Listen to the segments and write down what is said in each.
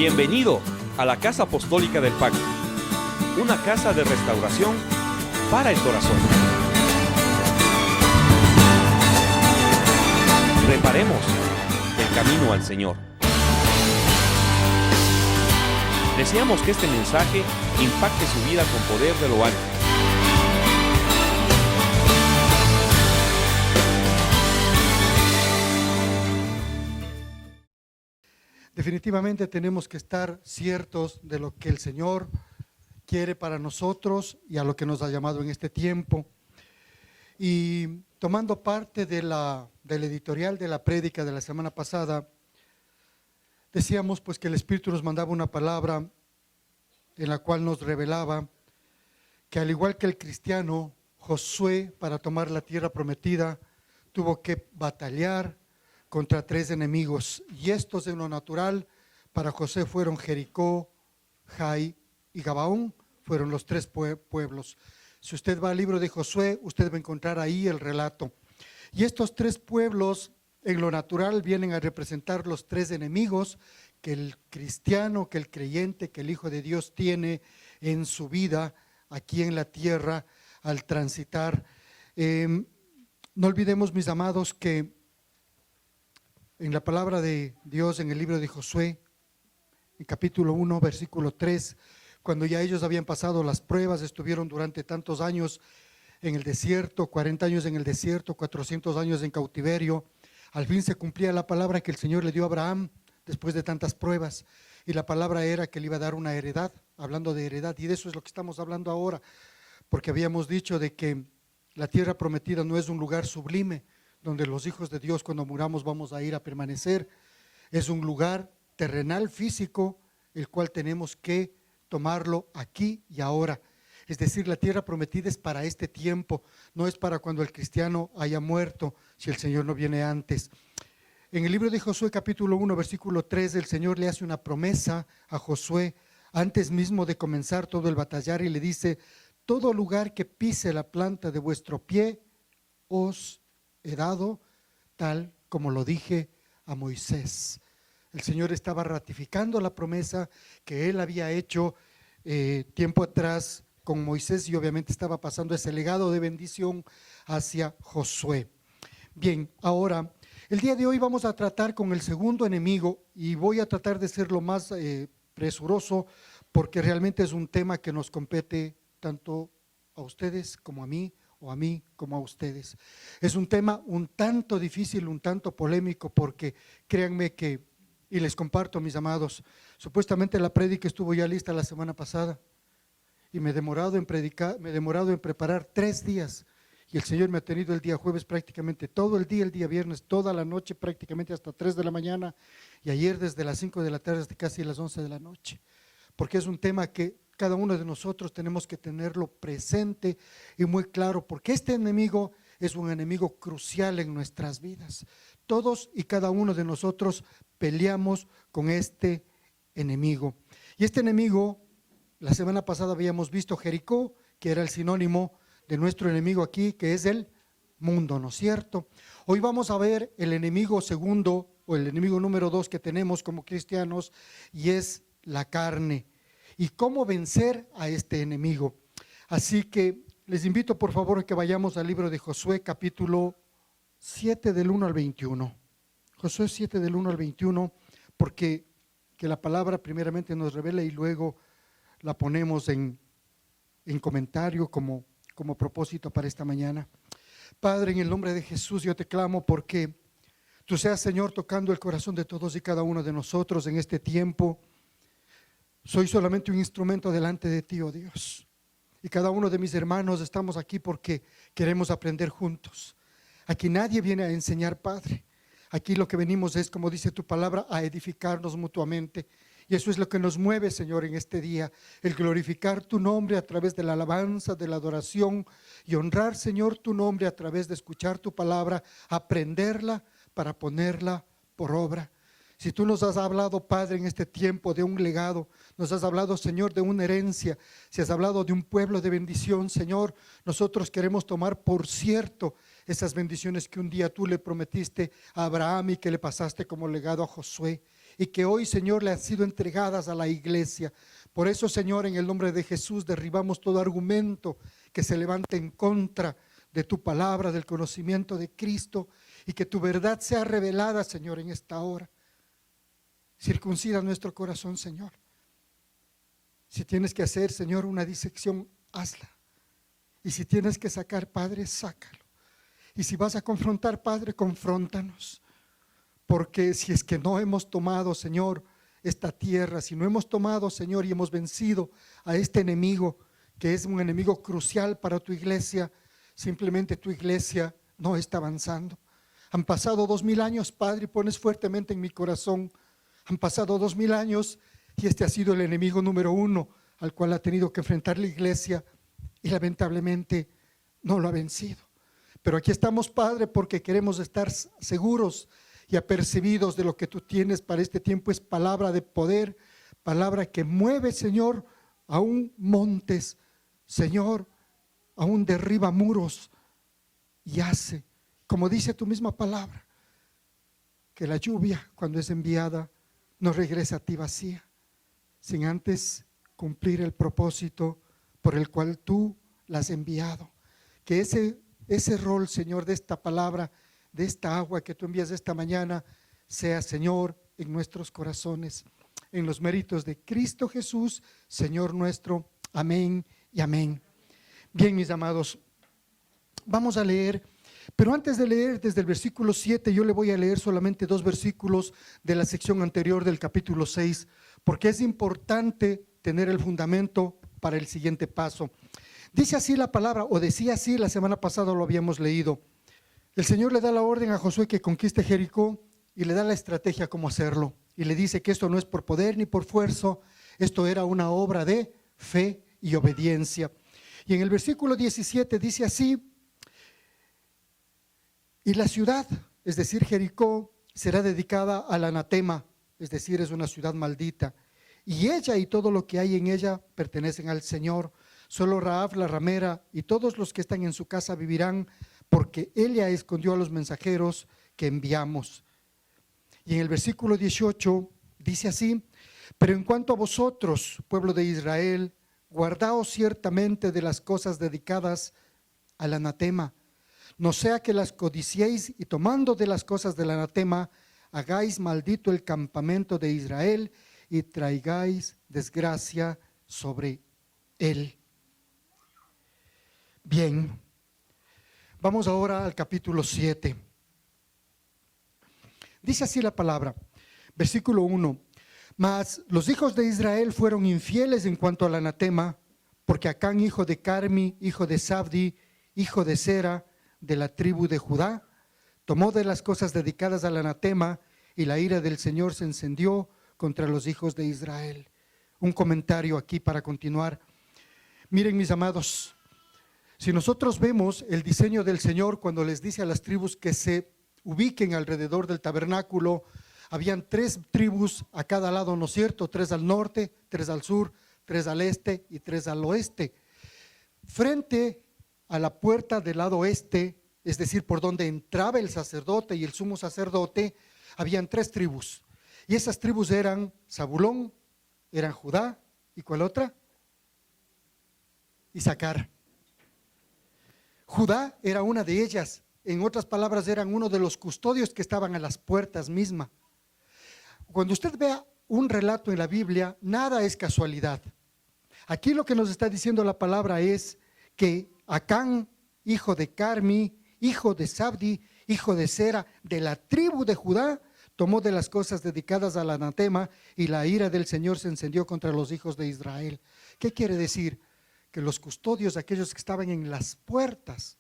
Bienvenido a la Casa Apostólica del Pacto, una casa de restauración para el corazón. Reparemos el camino al Señor. Deseamos que este mensaje impacte su vida con poder de lo alto. Definitivamente tenemos que estar ciertos de lo que el Señor quiere para nosotros y a lo que nos ha llamado en este tiempo. Y tomando parte del editorial de la prédica de la semana pasada, decíamos pues que el Espíritu nos mandaba una palabra en la cual nos revelaba que al igual que el cristiano, Josué, para tomar la tierra prometida, tuvo que batallar contra 3 enemigos, y estos en lo natural para José fueron Jericó, Jai y Gabaón, fueron los 3 pueblos. Si usted va al libro de Josué, usted va a encontrar ahí el relato. Y estos 3 pueblos en lo natural vienen a representar los 3 enemigos que el cristiano, que el creyente, que el Hijo de Dios tiene en su vida aquí en la tierra al transitar. No olvidemos, mis amados, que en la palabra de Dios, en el libro de Josué, en capítulo 1, versículo 3, cuando ya ellos habían pasado las pruebas, estuvieron durante tantos años en el desierto, 40 años en el desierto, 400 años en cautiverio, al fin se cumplía la palabra que el Señor le dio a Abraham después de tantas pruebas, y la palabra era que le iba a dar una heredad, hablando de heredad, y de eso es lo que estamos hablando ahora, porque habíamos dicho de que la tierra prometida no es un lugar sublime, donde los hijos de Dios cuando muramos vamos a ir a permanecer. Es un lugar terrenal, físico, el cual tenemos que tomarlo aquí y ahora. Es decir, la tierra prometida es para este tiempo, no es para cuando el cristiano haya muerto, si el Señor no viene antes. En el libro de Josué capítulo 1, versículo 3, el Señor le hace una promesa a Josué antes mismo de comenzar todo el batallar y le dice: todo lugar que pise la planta de vuestro pie os he dado, tal como lo dije a Moisés. El Señor estaba ratificando la promesa que Él había hecho tiempo atrás con Moisés, y obviamente estaba pasando ese legado de bendición hacia Josué. Bien, ahora, el día de hoy vamos a tratar con el segundo enemigo, y voy a tratar de ser lo más presuroso, porque realmente es un tema que nos compete tanto a ustedes como a mí, o a mí como a ustedes. Es un tema un tanto difícil, un tanto polémico, porque créanme que, y les comparto, mis amados, supuestamente la prédica estuvo ya lista la semana pasada, y me he demorado en predicar, me he demorado en preparar 3 días, y el Señor me ha tenido el día jueves prácticamente todo el día viernes, toda la noche prácticamente hasta 3 de la mañana, y ayer desde las 5 de la tarde hasta casi las 11 de la noche, porque es un tema que cada uno de nosotros tenemos que tenerlo presente y muy claro, porque este enemigo es un enemigo crucial en nuestras vidas. Todos y cada uno de nosotros peleamos con este enemigo. Y este enemigo, la semana pasada habíamos visto Jericó, que era el sinónimo de nuestro enemigo aquí, que es el mundo, ¿no es cierto? Hoy vamos a ver el enemigo segundo, o el enemigo número 2 que tenemos como cristianos, y es la carne. Y cómo vencer a este enemigo. Así que les invito por favor a que vayamos al libro de Josué capítulo 7 del 1 al 21. Josué 7 del 1 al 21, porque que la palabra primeramente nos revela y luego la ponemos en comentario como propósito para esta mañana. Padre, en el nombre de Jesús yo te clamo porque tú seas, Señor, tocando el corazón de todos y cada uno de nosotros en este tiempo. Soy solamente un instrumento delante de ti, oh Dios, y cada uno de mis hermanos estamos aquí porque queremos aprender juntos. Aquí nadie viene a enseñar, Padre. Aquí lo que venimos es, como dice tu palabra, a edificarnos mutuamente, y eso es lo que nos mueve, Señor, en este día, el glorificar tu nombre a través de la alabanza, de la adoración, y honrar, Señor, tu nombre a través de escuchar tu palabra, aprenderla para ponerla por obra. Si tú nos has hablado, Padre, en este tiempo de un legado, nos has hablado, Señor, de una herencia, si has hablado de un pueblo de bendición, Señor, nosotros queremos tomar por cierto esas bendiciones que un día tú le prometiste a Abraham y que le pasaste como legado a Josué y que hoy, Señor, le han sido entregadas a la iglesia. Por eso, Señor, en el nombre de Jesús derribamos todo argumento que se levante en contra de tu palabra, del conocimiento de Cristo, y que tu verdad sea revelada, Señor, en esta hora. Circuncida nuestro corazón, Señor. Si tienes que hacer, Señor, una disección, hazla. Y si tienes que sacar, Padre, sácalo. Y si vas a confrontar, Padre, confróntanos. Porque si es que no hemos tomado, Señor, esta tierra, si no hemos tomado, Señor, y hemos vencido a este enemigo, que es un enemigo crucial para tu iglesia, simplemente tu iglesia no está avanzando. Han pasado 2000 años, Padre, y pones fuertemente en mi corazón. Han pasado 2000 años y este ha sido el enemigo número 1 al cual ha tenido que enfrentar la iglesia y lamentablemente no lo ha vencido. Pero aquí estamos, Padre, porque queremos estar seguros y apercibidos de lo que tú tienes para este tiempo. Es palabra de poder, palabra que mueve, Señor, aún montes, Señor, aún derriba muros y hace, como dice tu misma palabra, que la lluvia cuando es enviada no regresa a ti vacía, sin antes cumplir el propósito por el cual tú la has enviado. Que ese rol, Señor, de esta palabra, de esta agua que tú envías esta mañana, sea, Señor, en nuestros corazones, en los méritos de Cristo Jesús, Señor nuestro. Amén y amén. Bien, mis amados, vamos a leer, pero antes de leer desde el versículo 7, yo le voy a leer solamente 2 versículos de la sección anterior del capítulo 6, porque es importante tener el fundamento para el siguiente paso. Dice así la palabra, o decía así, la semana pasada lo habíamos leído. El Señor le da la orden a Josué que conquiste Jericó y le da la estrategia cómo hacerlo. Y le dice que esto no es por poder ni por fuerza, esto era una obra de fe y obediencia. Y en el versículo 17 dice así: y la ciudad, es decir, Jericó, será dedicada al anatema, es decir, es una ciudad maldita. Y ella y todo lo que hay en ella pertenecen al Señor. Solo Rahab la ramera y todos los que están en su casa vivirán, porque ella escondió a los mensajeros que enviamos. Y en el versículo 18 dice así: pero en cuanto a vosotros, pueblo de Israel, guardaos ciertamente de las cosas dedicadas al anatema, no sea que las codiciéis y tomando de las cosas del anatema, hagáis maldito el campamento de Israel y traigáis desgracia sobre él. Bien, vamos ahora al capítulo 7. Dice así la palabra, versículo 1: mas los hijos de Israel fueron infieles en cuanto al anatema, porque Acán, hijo de Carmi, hijo de Sabdi, hijo de Sera, de la tribu de Judá, tomó de las cosas dedicadas al anatema, y la ira del Señor se encendió contra los hijos de Israel. Un comentario aquí para continuar. Miren, mis amados, si nosotros vemos el diseño del Señor cuando les dice a las tribus que se ubiquen alrededor del tabernáculo, habían 3 tribus a cada lado, ¿no es cierto? 3 al norte, 3 al sur, 3 al este y 3 al oeste. Frente a la puerta del lado este, es decir, por donde entraba el sacerdote y el sumo sacerdote, habían 3 tribus. Y esas tribus eran Zabulón, eran Judá, ¿y cuál otra? Isaacar. Judá era una de ellas, en otras palabras eran uno de los custodios que estaban a las puertas mismas. Cuando usted vea un relato en la Biblia, nada es casualidad. Aquí lo que nos está diciendo la palabra es que Acán, hijo de Carmi, hijo de Sabdi, hijo de Sera, de la tribu de Judá, tomó de las cosas dedicadas al anatema y la ira del Señor se encendió contra los hijos de Israel. ¿Qué quiere decir? Que los custodios, aquellos que estaban en las puertas,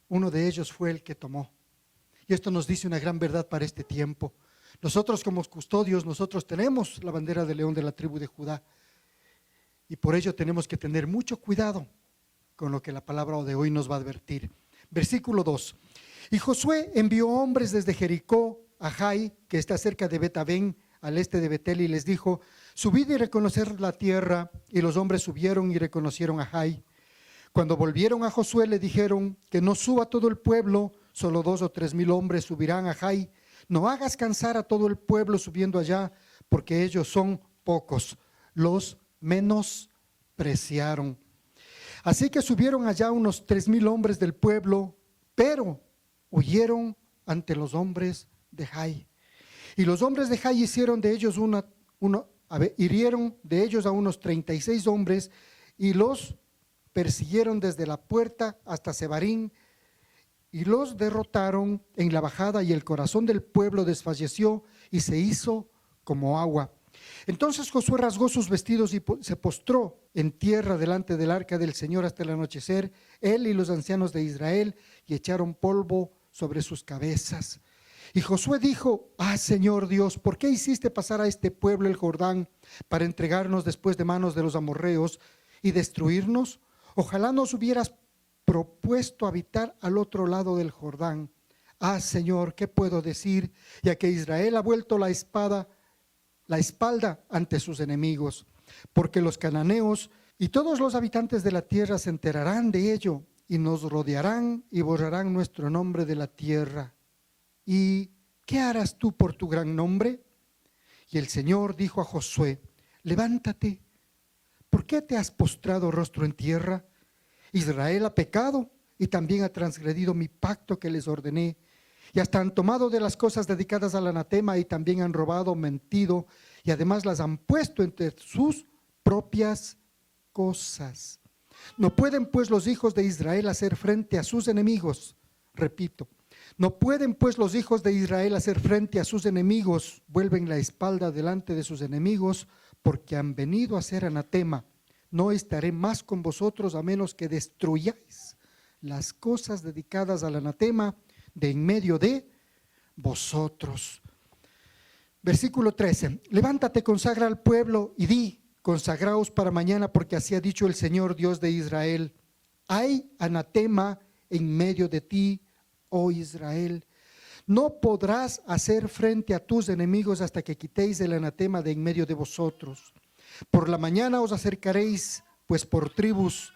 uno de ellos fue el que tomó. Y esto nos dice una gran verdad para este tiempo. Nosotros como custodios, nosotros tenemos la bandera de león de la tribu de Judá. Y por ello tenemos que tener mucho cuidado con lo que la palabra de hoy nos va a advertir. Versículo 2. Y Josué envió hombres desde Jericó a Jai, que está cerca de Bet-Avén, al este de Betel, y les dijo: subid y reconocer la tierra. Y los hombres subieron y reconocieron a Jai. Cuando volvieron a Josué le dijeron que no suba todo el pueblo, solo 2 o 3 mil hombres subirán a Jai. No hagas cansar a todo el pueblo subiendo allá, porque ellos son pocos. Los menospreciaron. Así que subieron allá unos 3 mil hombres del pueblo, pero huyeron ante los hombres de Jai. Y los hombres de Jai hicieron de ellos hirieron de ellos a unos 36 hombres y los persiguieron desde la puerta hasta Sebarín y los derrotaron en la bajada, y el corazón del pueblo desfalleció y se hizo como agua. Entonces Josué rasgó sus vestidos y se postró en tierra delante del arca del Señor hasta el anochecer, él y los ancianos de Israel, y echaron polvo sobre sus cabezas. Y Josué dijo: Señor Dios, ¿por qué hiciste pasar a este pueblo el Jordán para entregarnos después de manos de los amorreos y destruirnos? Ojalá nos hubieras propuesto habitar al otro lado del Jordán. Señor, ¿qué puedo decir? Ya que Israel ha vuelto la espalda ante sus enemigos, porque los cananeos y todos los habitantes de la tierra se enterarán de ello y nos rodearán y borrarán nuestro nombre de la tierra. ¿Y qué harás tú por tu gran nombre? Y el Señor dijo a Josué: levántate, ¿por qué te has postrado rostro en tierra? Israel ha pecado y también ha transgredido mi pacto que les ordené, y hasta han tomado de las cosas dedicadas al anatema y también han robado, mentido, y además las han puesto entre sus propias cosas. No pueden pues los hijos de Israel hacer frente a sus enemigos. Repito, no pueden pues los hijos de Israel hacer frente a sus enemigos. Vuelven la espalda delante de sus enemigos, porque han venido a ser anatema. No estaré más con vosotros a menos que destruyáis las cosas dedicadas al anatema de en medio de vosotros. Versículo 13. Levántate, consagra al pueblo y di: consagraos para mañana, porque así ha dicho el Señor Dios de Israel: hay anatema en medio de ti, oh Israel. No podrás hacer frente a tus enemigos hasta que quitéis el anatema de en medio de vosotros. Por la mañana os acercaréis, pues por tribus,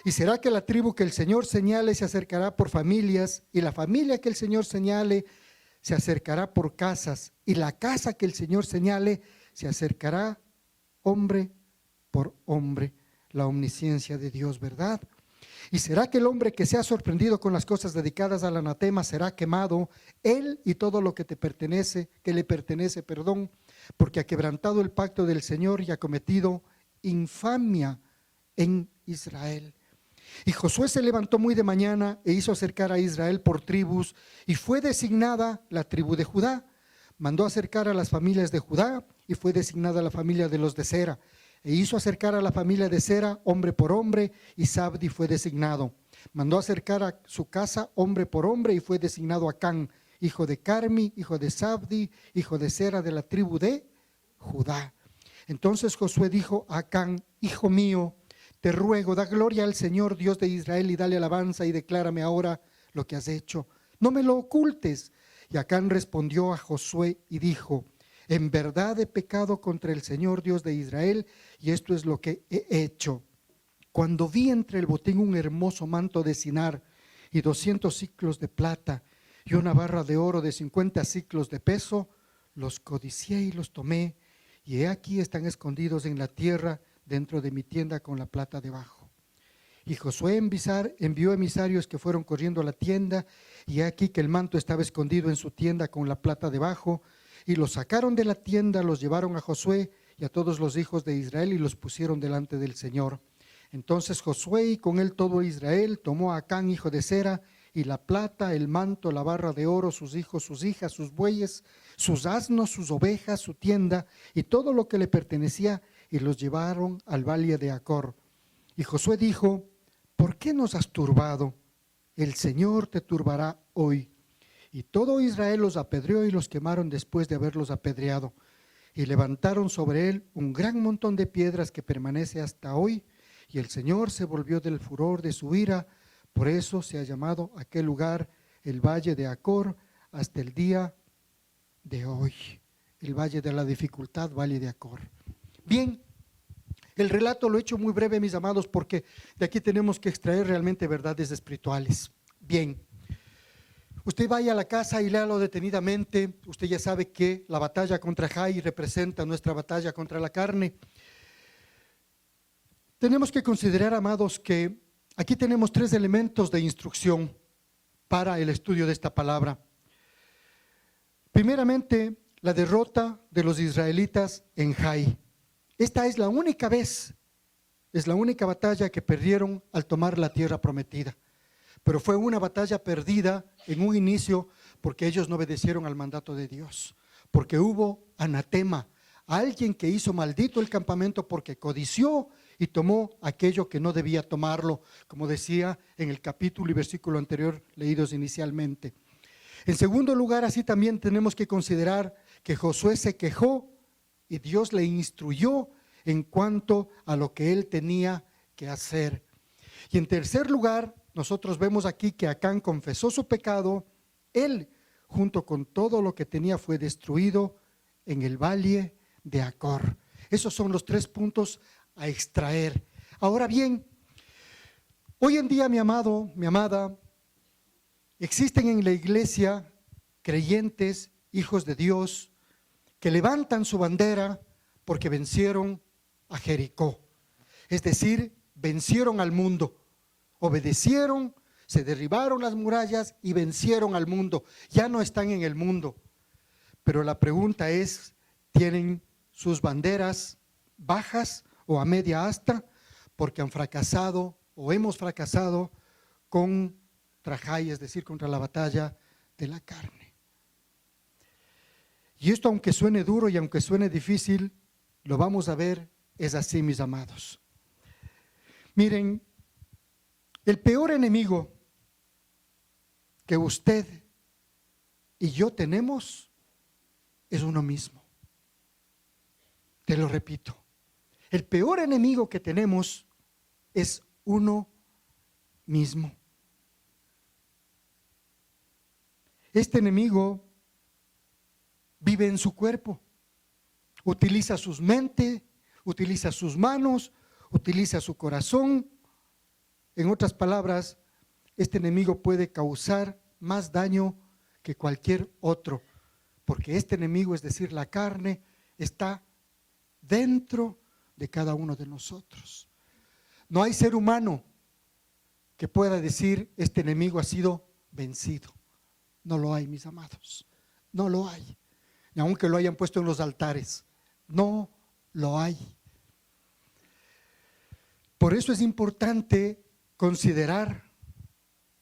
y será que la tribu que el Señor señale se acercará por familias, y la familia que el Señor señale se acercará por casas, y la casa que el Señor señale se acercará hombre por hombre. La omnisciencia de Dios, ¿verdad? Y será que el hombre que sea sorprendido con las cosas dedicadas al anatema será quemado, él y todo lo que le pertenece, porque ha quebrantado el pacto del Señor y ha cometido infamia en Israel. Y Josué se levantó muy de mañana e hizo acercar a Israel por tribus, y fue designada la tribu de Judá. Mandó acercar a las familias de Judá, y fue designada la familia de los de Sera. E hizo acercar a la familia de Sera hombre por hombre, y Zabdi fue designado. Mandó acercar a su casa hombre por hombre, y fue designado Acán, hijo de Carmi, hijo de Zabdi, hijo de Sera, de la tribu de Judá. Entonces Josué dijo a Acán: hijo mío, te ruego, da gloria al Señor Dios de Israel y dale alabanza, y declárame ahora lo que has hecho. No me lo ocultes. Y Acán respondió a Josué y dijo: en verdad he pecado contra el Señor Dios de Israel, y esto es lo que he hecho. Cuando vi entre el botín un hermoso manto de Sinar y 200 siclos de plata y una barra de oro de 50 siclos de peso, los codicié y los tomé, y he aquí están escondidos en la tierra dentro de mi tienda con la plata debajo. Y Josué envió emisarios que fueron corriendo a la tienda, y he aquí que el manto estaba escondido en su tienda con la plata debajo, y los sacaron de la tienda, los llevaron a Josué y a todos los hijos de Israel y los pusieron delante del Señor. Entonces Josué y con él todo Israel tomó a Acán, hijo de Sera, y la plata, el manto, la barra de oro, sus hijos, sus hijas, sus bueyes, sus asnos, sus ovejas, su tienda y todo lo que le pertenecía, y los llevaron al valle de Acor. Y Josué dijo: ¿por qué nos has turbado? El Señor te turbará hoy. Y todo Israel los apedreó y los quemaron después de haberlos apedreado. Y levantaron sobre él un gran montón de piedras que permanece hasta hoy. Y el Señor se volvió del furor de su ira. Por eso se ha llamado aquel lugar el Valle de Acor hasta el día de hoy. El Valle de la Dificultad, Valle de Acor. Bien, El relato lo he hecho muy breve, mis amados, porque de aquí tenemos que extraer realmente verdades espirituales. Bien, usted vaya a la casa y léalo detenidamente. Usted ya sabe que la batalla contra Jai representa nuestra batalla contra la carne. Tenemos que considerar, amados, que aquí tenemos 3 elementos de instrucción para el estudio de esta palabra. Primeramente, la derrota de los israelitas en Jai. Esta es la única vez, es la única batalla que perdieron al tomar la tierra prometida. Pero fue una batalla perdida en un inicio porque ellos no obedecieron al mandato de Dios. Porque hubo anatema, alguien que hizo maldito el campamento porque codició y tomó aquello que no debía tomarlo, como decía en el capítulo y versículo anterior leídos inicialmente. En segundo lugar, así también tenemos que considerar que Josué se quejó y Dios le instruyó en cuanto a lo que él tenía que hacer. Y en tercer lugar, nosotros vemos aquí que Acán confesó su pecado. Él, junto con todo lo que tenía, fue destruido en el valle de Acor. Esos son los 3 puntos a extraer. Ahora bien, hoy en día, mi amado, mi amada, existen en la iglesia creyentes, hijos de Dios, que levantan su bandera porque vencieron a Jericó. Es decir, vencieron al mundo, obedecieron, se derribaron las murallas y vencieron al mundo. Ya no están en el mundo. Pero la pregunta es, ¿tienen sus banderas bajas o a media asta? Porque han fracasado o hemos fracasado contra Jai, es decir, contra la batalla de la carne. Y esto, aunque suene duro y aunque suene difícil, lo vamos a ver, es así, mis amados. Miren, el peor enemigo que usted y yo tenemos es uno mismo. Te lo repito, el peor enemigo que tenemos es uno mismo. Este enemigo vive en su cuerpo, utiliza sus mentes, utiliza sus manos, utiliza su corazón. En otras palabras, este enemigo puede causar más daño que cualquier otro, porque este enemigo, es decir, la carne, está dentro de cada uno de nosotros. No hay ser humano que pueda decir, este enemigo ha sido vencido. No lo hay, mis amados, no lo hay. Y aunque lo hayan puesto en los altares, no lo hay. Por eso es importante considerar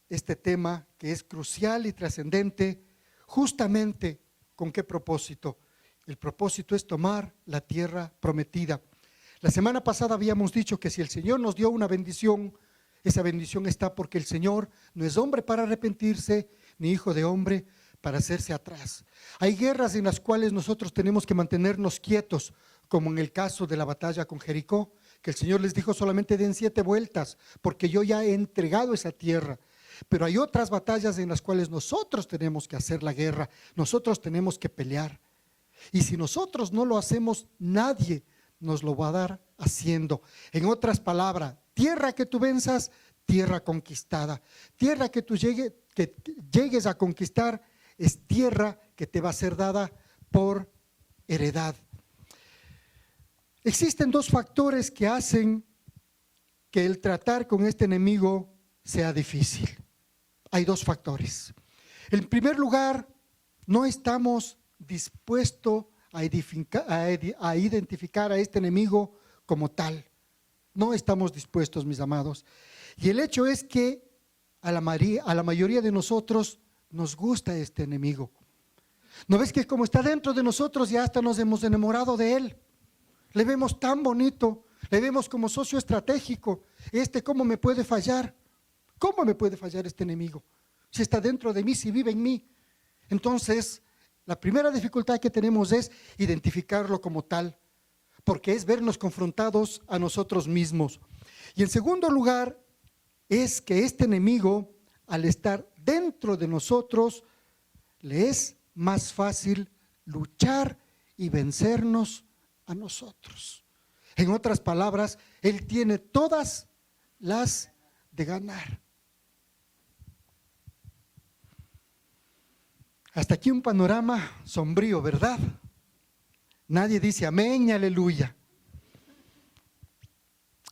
este tema que es crucial y trascendente. Justamente, ¿con qué propósito? El propósito es tomar la tierra prometida. La semana pasada habíamos dicho que si el Señor nos dio una bendición, esa bendición está porque el Señor no es hombre para arrepentirse, ni hijo de hombre para hacerse atrás. Hay guerras en las cuales nosotros tenemos que mantenernos quietos, como en el caso de la batalla con Jericó, que el Señor les dijo solamente den 7 vueltas, porque yo ya he entregado esa tierra. Pero hay otras batallas en las cuales nosotros tenemos que hacer la guerra, nosotros tenemos que pelear. Y si nosotros no lo hacemos, nadie nos lo va a dar haciendo. En otras palabras, tierra que tú venzas, tierra conquistada. Tierra que tú llegues a conquistar es tierra que te va a ser dada por heredad. Existen 2 factores que hacen que el tratar con este enemigo sea difícil. Hay 2 factores. En primer lugar, no estamos dispuestos a identificar a este enemigo como tal. No estamos dispuestos, mis amados. Y el hecho es que a la mayoría de nosotros nos gusta este enemigo. ¿No ves que como está dentro de nosotros ya hasta nos hemos enamorado de él? Le vemos tan bonito, le vemos como socio estratégico. ¿Cómo me puede fallar? ¿Cómo me puede fallar este enemigo? Si está dentro de mí, si vive en mí. Entonces, la primera dificultad que tenemos es identificarlo como tal, porque es vernos confrontados a nosotros mismos. Y en segundo lugar, es que este enemigo, al estar dentro de nosotros, le es más fácil luchar y vencernos a nosotros. En otras palabras, Él tiene todas las de ganar. Hasta aquí un panorama sombrío, ¿verdad? Nadie dice amén y aleluya.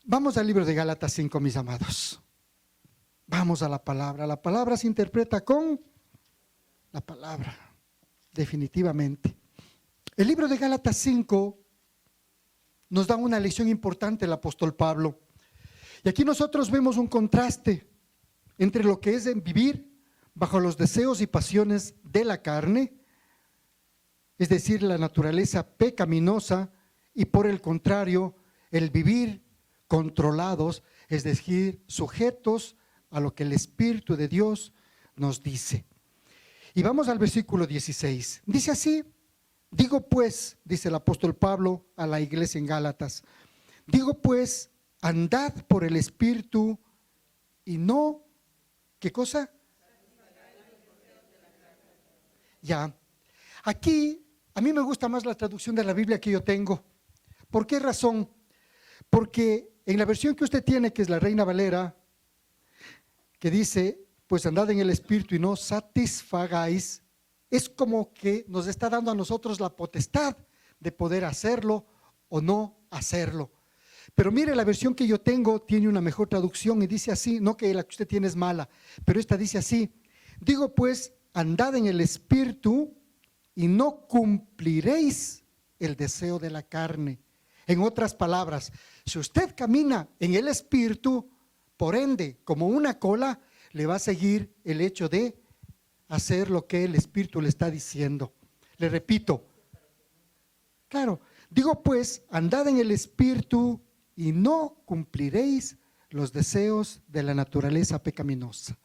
Vamos al libro de Gálatas 5, mis amados. Vamos a la palabra. La palabra se interpreta con la palabra, definitivamente. El libro de Gálatas 5 nos da una lección importante el apóstol Pablo. Y aquí nosotros vemos un contraste entre lo que es vivir bajo los deseos y pasiones de la carne, es decir, la naturaleza pecaminosa, y por el contrario, el vivir controlados, es decir, sujetos a lo que el Espíritu de Dios nos dice. Y vamos al versículo 16. Dice así: digo pues, dice el apóstol Pablo a la iglesia en Gálatas, digo pues, andad por el Espíritu y no, ¿qué cosa? Ya, aquí a mí me gusta más la traducción de la Biblia que yo tengo. ¿Por qué razón? Porque en la versión que usted tiene, que es la Reina Valera, que dice, pues andad en el Espíritu y no satisfagáis, es como que nos está dando a nosotros la potestad de poder hacerlo o no hacerlo. Pero mire, la versión que yo tengo tiene una mejor traducción y dice así, no que la que usted tiene es mala, pero esta dice así: digo pues, andad en el Espíritu y no cumpliréis el deseo de la carne. En otras palabras, si usted camina en el Espíritu, por ende, como una cola, le va a seguir el hecho de hacer lo que el Espíritu le está diciendo. Le repito, claro, digo pues, andad en el Espíritu y no cumpliréis los deseos de la naturaleza pecaminosa.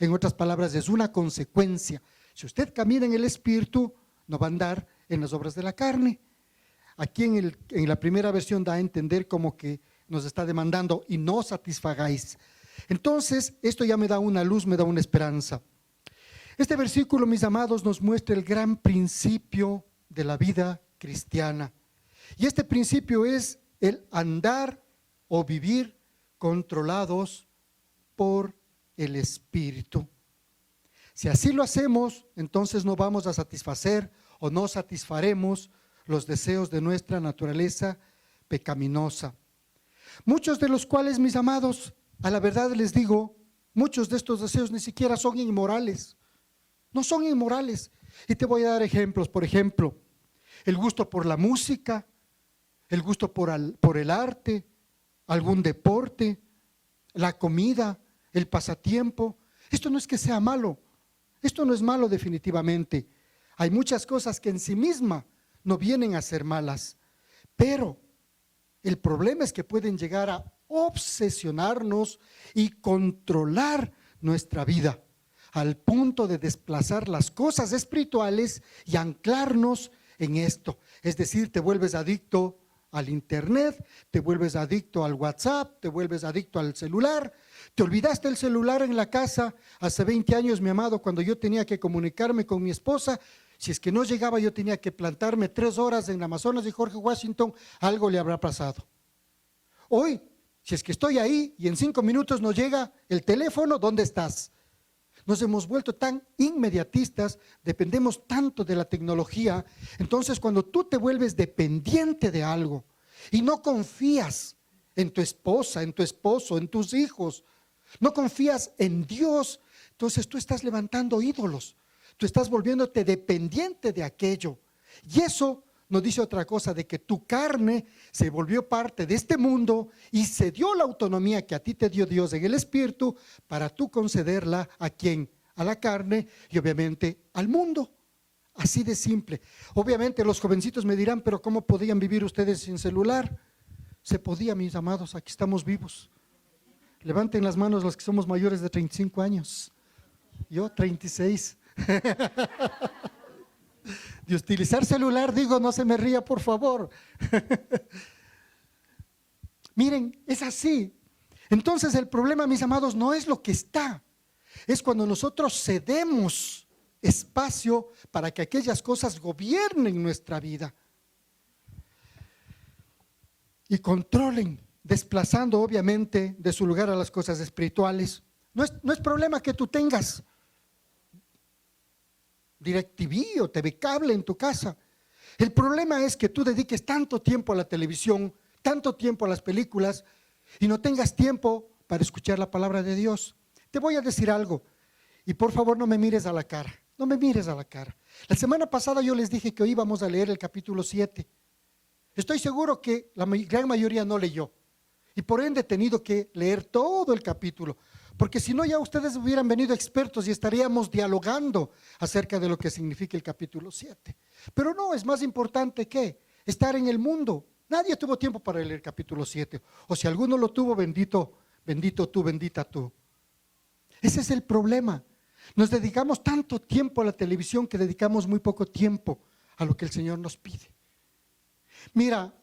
En otras palabras, es una consecuencia. Si usted camina en el Espíritu, no va a andar en las obras de la carne. Aquí en la primera versión da a entender como que nos está demandando y no satisfagáis. Entonces, esto ya me da una luz, me da una esperanza. Este versículo, mis amados, nos muestra el gran principio de la vida cristiana. Y este principio es el andar o vivir controlados por el Espíritu. Si así lo hacemos, entonces no vamos a satisfacer o no satisfaremos los deseos de nuestra naturaleza pecaminosa. Muchos de los cuales, mis amados, a la verdad les digo, muchos de estos deseos ni siquiera son inmorales. No son inmorales. Y te voy a dar ejemplos. Por ejemplo, el gusto por la música, el gusto por el arte, algún deporte, la comida, el pasatiempo. Esto no es que sea malo. Esto no es malo definitivamente. Hay muchas cosas que en sí misma no vienen a ser malas, pero el problema es que pueden llegar a obsesionarnos y controlar nuestra vida al punto de desplazar las cosas espirituales y anclarnos en esto. Es decir, te vuelves adicto al internet, te vuelves adicto al WhatsApp, te vuelves adicto al celular. Te olvidaste el celular en la casa. Hace 20 años, mi amado, cuando yo tenía que comunicarme con mi esposa, si es que no llegaba, yo tenía que plantarme 3 horas en Amazonas y Jorge Washington, algo le habrá pasado. Hoy, si es que estoy ahí y en 5 minutos no llega el teléfono, ¿dónde estás? Nos hemos vuelto tan inmediatistas, dependemos tanto de la tecnología. Entonces, cuando tú te vuelves dependiente de algo y no confías en tu esposa, en tu esposo, en tus hijos, no confías en Dios, entonces tú estás levantando ídolos. Tú estás volviéndote dependiente de aquello. Y eso nos dice otra cosa, de que tu carne se volvió parte de este mundo y se dio la autonomía que a ti te dio Dios en el Espíritu para tú concederla ¿a quién? A la carne y obviamente al mundo. Así de simple. Obviamente los jovencitos me dirán, pero ¿cómo podían vivir ustedes sin celular? Se podía, mis amados, aquí estamos vivos. Levanten las manos los que somos mayores de 35 años. Yo 36. De utilizar celular, digo, no se me ría, por favor. Miren, es así. Entonces el problema, mis amados, no es lo que está, es cuando nosotros cedemos espacio para que aquellas cosas gobiernen nuestra vida. y controlen, desplazando obviamente de su lugar a las cosas espirituales. No es problema que tú tengas DirecTV o TV Cable en tu casa. El problema es que tú dediques tanto tiempo a la televisión, tanto tiempo a las películas y no tengas tiempo para escuchar la palabra de Dios. Te voy a decir algo y por favor no me mires a la cara, no me mires a la cara. La semana pasada yo les dije que hoy íbamos a leer el capítulo 7. Estoy seguro que la gran mayoría no leyó y por ende he tenido que leer todo el capítulo, porque si no ya ustedes hubieran venido expertos y estaríamos dialogando acerca de lo que significa el capítulo 7. Pero no, es más importante que estar en el mundo. Nadie tuvo tiempo para leer el capítulo 7, o si alguno lo tuvo, bendito tú, bendita tú. Ese es el problema. Nos dedicamos tanto tiempo a la televisión que dedicamos muy poco tiempo a lo que el Señor nos pide. Mira,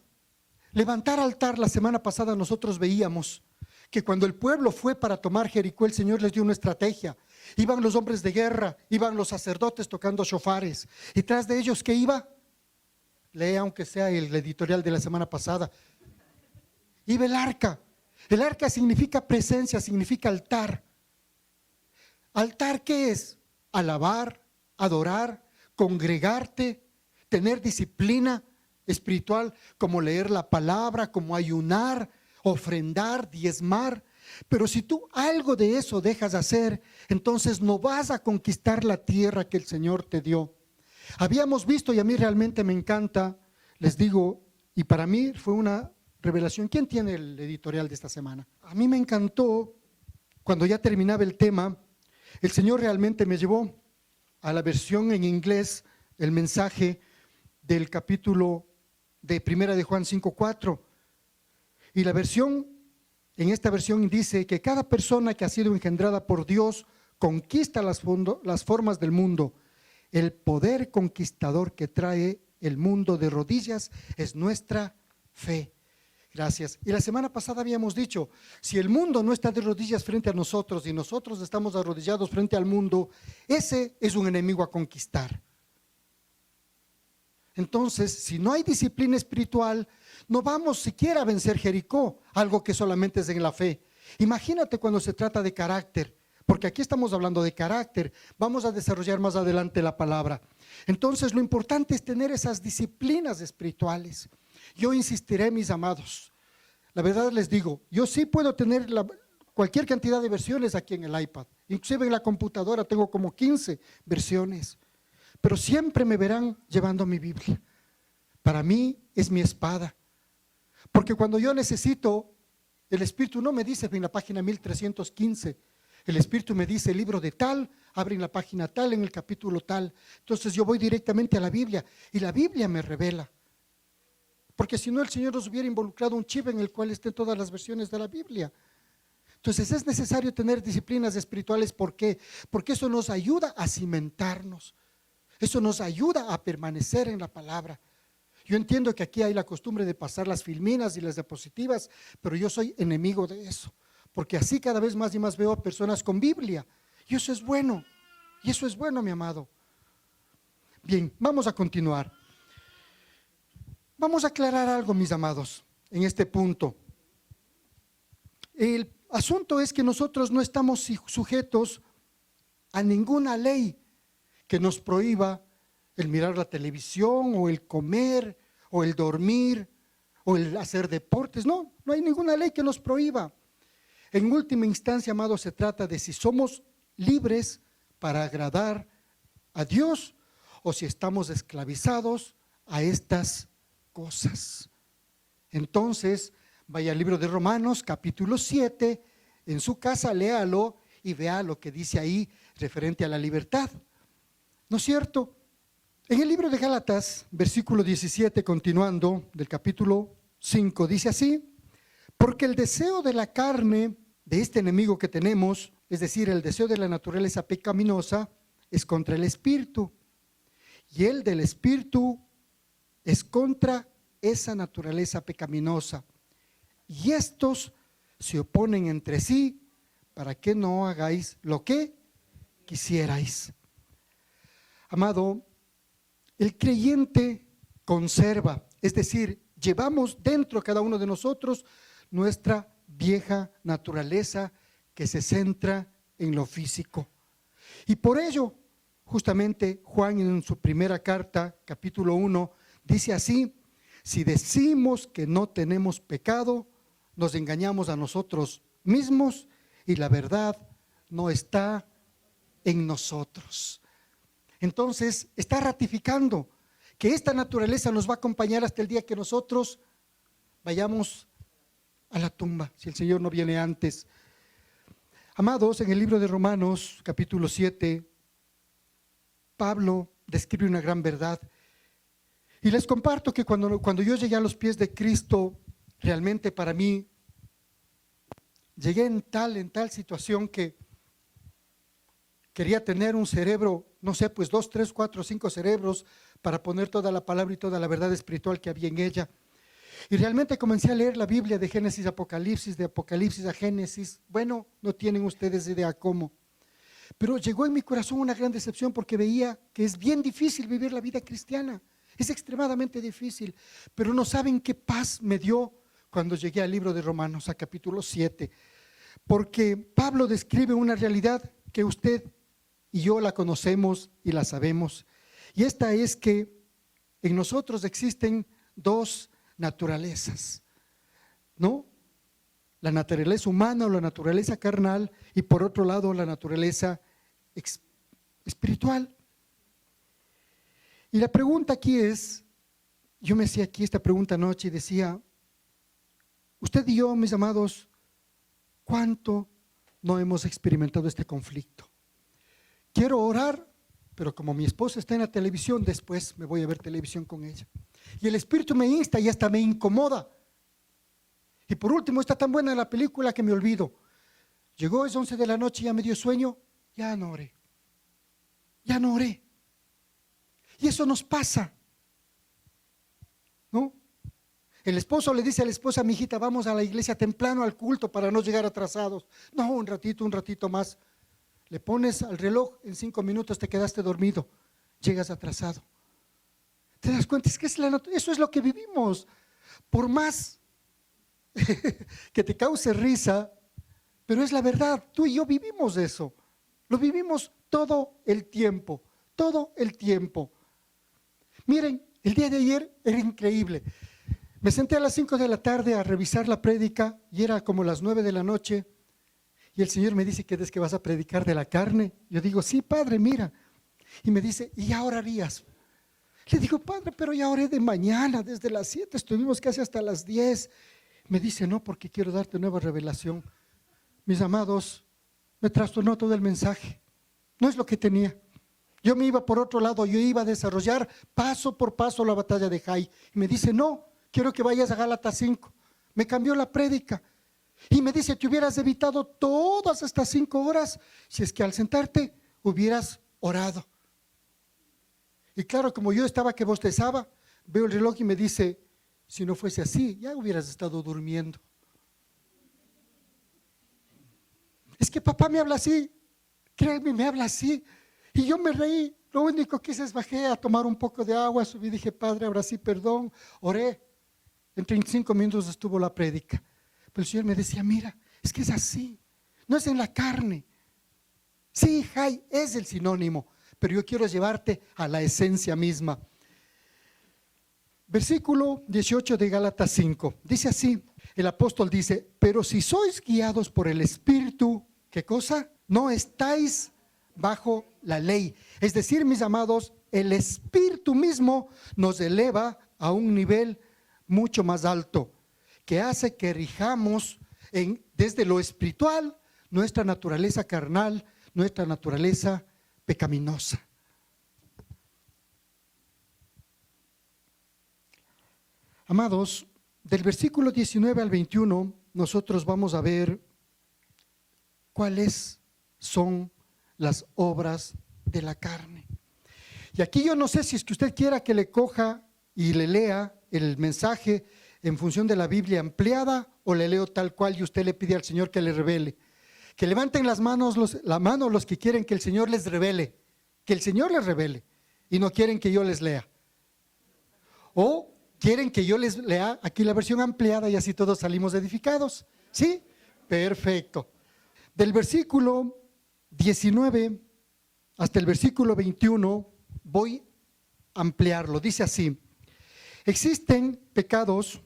levantar altar, la semana pasada nosotros veíamos que cuando el pueblo fue para tomar Jericó, el Señor les dio una estrategia. Iban los hombres de guerra, iban los sacerdotes tocando shofares, y tras de ellos, ¿qué iba? Lea aunque sea el editorial de la semana pasada. Iba el arca. El arca significa presencia, significa altar. ¿Altar qué es? Alabar, adorar, congregarte, tener disciplina espiritual, como leer la palabra, como ayunar, ofrendar, diezmar. Pero si tú algo de eso dejas de hacer, entonces no vas a conquistar la tierra que el Señor te dio. Habíamos visto, y a mí realmente me encanta, les digo, y para mí fue una revelación. ¿Quién tiene el editorial de esta semana? A mí me encantó, cuando ya terminaba el tema, el Señor realmente me llevó a la versión en inglés, el mensaje del capítulo de Primera de Juan 5:4. Y la versión, en esta versión dice que cada persona que ha sido engendrada por Dios conquista las formas del mundo. El poder conquistador que trae el mundo de rodillas es nuestra fe. Gracias. Y la semana pasada habíamos dicho, si el mundo no está de rodillas frente a nosotros y nosotros estamos arrodillados frente al mundo, ese es un enemigo a conquistar. Entonces, si no hay disciplina espiritual, no vamos siquiera a vencer Jericó, algo que solamente es en la fe. Imagínate cuando se trata de carácter, porque aquí estamos hablando de carácter, vamos a desarrollar más adelante la palabra. Entonces, lo importante es tener esas disciplinas espirituales. Yo insistiré, mis amados, la verdad les digo, yo sí puedo tener cualquier cantidad de versiones aquí en el iPad, inclusive en la computadora tengo como 15 versiones, pero siempre me verán llevando mi Biblia. Para mí es mi espada, porque cuando yo necesito, el Espíritu no me dice en la página 1315, el Espíritu me dice el libro de tal, abre en la página tal, en el capítulo tal. Entonces yo voy directamente a la Biblia y la Biblia me revela. Porque si no, el Señor nos hubiera involucrado un chip en el cual estén todas las versiones de la Biblia. Entonces es necesario tener disciplinas espirituales. ¿Por qué? Porque eso nos ayuda a cimentarnos. Eso nos ayuda a permanecer en la palabra. Yo entiendo que aquí hay la costumbre de pasar las filminas y las diapositivas, pero yo soy enemigo de eso. Porque así cada vez más y más veo a personas con Biblia. Y eso es bueno. Y eso es bueno, mi amado. Bien, vamos a continuar. Vamos a aclarar algo, mis amados, en este punto. El asunto es que nosotros no estamos sujetos a ninguna ley que nos prohíba el mirar la televisión o el comer o el dormir o el hacer deportes. No hay ninguna ley que nos prohíba. En última instancia, amados, se trata de si somos libres para agradar a Dios o si estamos esclavizados a estas cosas. Entonces, vaya al libro de Romanos, capítulo 7, en su casa léalo y vea lo que dice ahí referente a la libertad. ¿No es cierto? En el libro de Gálatas, versículo 17, continuando del capítulo 5, dice así: porque el deseo de la carne, de este enemigo que tenemos, es decir, el deseo de la naturaleza pecaminosa, es contra el espíritu, y el del espíritu es contra esa naturaleza pecaminosa. Y estos se oponen entre sí para que no hagáis lo que quisierais. Amado, el creyente conserva, es decir, llevamos dentro cada uno de nosotros nuestra vieja naturaleza que se centra en lo físico. Y por ello, justamente Juan en su primera carta, capítulo 1, dice así: si decimos que no tenemos pecado, nos engañamos a nosotros mismos y la verdad no está en nosotros. Entonces, está ratificando que esta naturaleza nos va a acompañar hasta el día que nosotros vayamos a la tumba, si el Señor no viene antes. Amados, en el libro de Romanos, capítulo 7, Pablo describe una gran verdad. Y les comparto que cuando yo llegué a los pies de Cristo, realmente para mí, llegué en tal situación que quería tener un cerebro, no sé, pues 2, 3, 4, 5 cerebros para poner toda la palabra y toda la verdad espiritual que había en ella. Y realmente comencé a leer la Biblia de Génesis a Apocalipsis, de Apocalipsis a Génesis. Bueno, no tienen ustedes idea cómo. Pero llegó en mi corazón una gran decepción porque veía que es bien difícil vivir la vida cristiana. Es extremadamente difícil. Pero no saben qué paz me dio cuando llegué al libro de Romanos, a capítulo 7. Porque Pablo describe una realidad que usted y yo la conocemos y la sabemos. Y esta es que en nosotros existen dos naturalezas, ¿no? La naturaleza humana o la naturaleza carnal, y por otro lado la naturaleza espiritual. Y la pregunta aquí es, yo me hacía aquí esta pregunta anoche y decía, usted y yo, mis amados, ¿cuánto no hemos experimentado este conflicto? Quiero orar, pero como mi esposa está en la televisión, después me voy a ver televisión con ella. Y el espíritu me insta y hasta me incomoda. Y por último, está tan buena la película que me olvido. Llegó, es 11 de la noche, ya me dio sueño, ya no oré. Ya no oré. Y eso nos pasa, ¿no? El esposo le dice a la esposa, mi hijita, vamos a la iglesia temprano al culto para no llegar atrasados. No, un ratito más. Le pones al reloj, en 5 minutos te quedaste dormido, llegas atrasado. ¿Te das cuenta? Es que eso es lo que vivimos. Por más que te cause risa, pero es la verdad, tú y yo vivimos eso. Lo vivimos todo el tiempo, todo el tiempo. Miren, el día de ayer era increíble. Me senté a las 5 de la tarde a revisar la prédica y era como las 9 de la noche. Y el Señor me dice, ¿qué es que vas a predicar de la carne? Yo digo, sí, Padre, mira. Y me dice, ¿y ya orarías? Le digo, Padre, pero ya oré de mañana, desde las 7, estuvimos casi hasta las 10. Me dice, no, porque quiero darte nueva revelación. Mis amados, me trastornó todo el mensaje. No es lo que tenía. Yo me iba por otro lado, yo iba a desarrollar paso por paso la batalla de Jai. Y me dice, no, quiero que vayas a Gálatas 5. Me cambió la prédica. Y me dice, te hubieras evitado todas estas 5 horas si es que al sentarte hubieras orado. Y claro, como yo estaba que bostezaba, veo el reloj y me dice, si no fuese así, ya hubieras estado durmiendo. Es que papá me habla así, créeme, me habla así. Y yo me reí, lo único que hice es bajé a tomar un poco de agua, subí y dije, Padre, ahora sí, perdón, oré. En 35 minutos estuvo la prédica. Pero el Señor me decía, mira, es que es así, no es en la carne. Sí, Jai es el sinónimo, pero yo quiero llevarte a la esencia misma. Versículo 18 de Gálatas 5, dice así, el apóstol dice, pero si sois guiados por el Espíritu, ¿qué cosa? No estáis bajo la ley. Es decir, mis amados, el Espíritu mismo nos eleva a un nivel mucho más alto, que hace que rijamos desde lo espiritual nuestra naturaleza carnal, nuestra naturaleza pecaminosa. Amados, del versículo 19 al 21, nosotros vamos a ver cuáles son las obras de la carne. Y aquí yo no sé si es que usted quiera que le coja y le lea el mensaje en función de la Biblia ampliada o le leo tal cual y usted le pide al Señor que le revele. Que levanten la mano los que quieren que el Señor les revele, que el Señor les revele y no quieren que yo les lea. O ¿Quieren que yo les lea aquí la versión ampliada y así todos salimos edificados? ¿Sí? Perfecto. Del versículo 19 hasta el versículo 21 voy a ampliarlo. Dice así: existen pecados,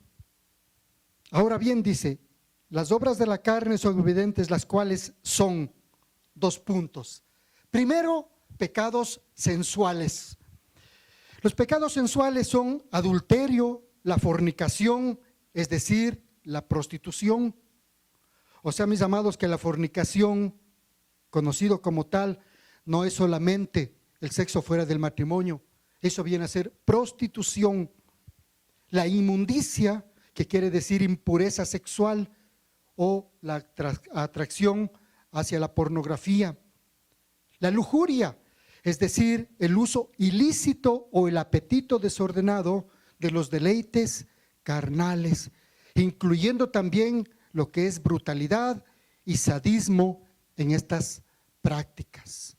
ahora bien dice, las obras de la carne son evidentes, las cuales son, dos puntos. Primero, pecados sensuales. Los pecados sensuales son adulterio, la fornicación, es decir, la prostitución. O sea, mis amados, que la fornicación, conocido como tal, no es solamente el sexo fuera del matrimonio. Eso viene a ser prostitución. La inmundicia, que quiere decir impureza sexual, o la atracción hacia la pornografía. La lujuria, es decir, el uso ilícito o el apetito desordenado de los deleites carnales, incluyendo también lo que es brutalidad y sadismo en estas prácticas.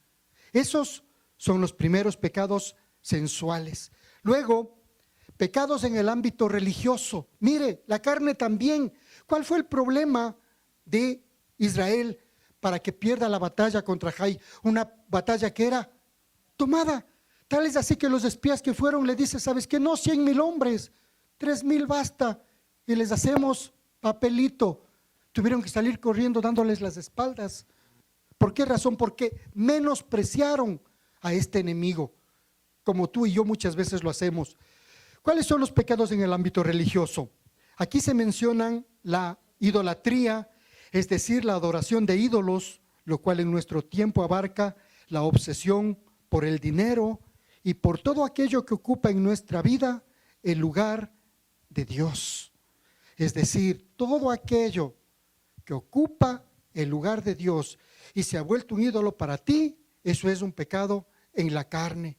Esos son los primeros pecados sensuales. Luego, pecados en el ámbito religioso. Mire, la carne también. ¿Cuál fue el problema de Israel para que pierda la batalla contra Jai? Una batalla que era tomada. Tal es así que los espías que fueron le dicen, ¿sabes qué? No, 100,000 hombres, 3,000 basta. Y les hacemos papelito. Tuvieron que salir corriendo dándoles las espaldas. ¿Por qué razón? Porque menospreciaron a este enemigo, como tú y yo muchas veces lo hacemos. ¿Cuáles son los pecados en el ámbito religioso? Aquí se mencionan la idolatría, es decir, la adoración de ídolos, lo cual en nuestro tiempo abarca la obsesión por el dinero y por todo aquello que ocupa en nuestra vida el lugar de Dios. Es decir, todo aquello que ocupa el lugar de Dios y se ha vuelto un ídolo para ti, eso es un pecado en la carne.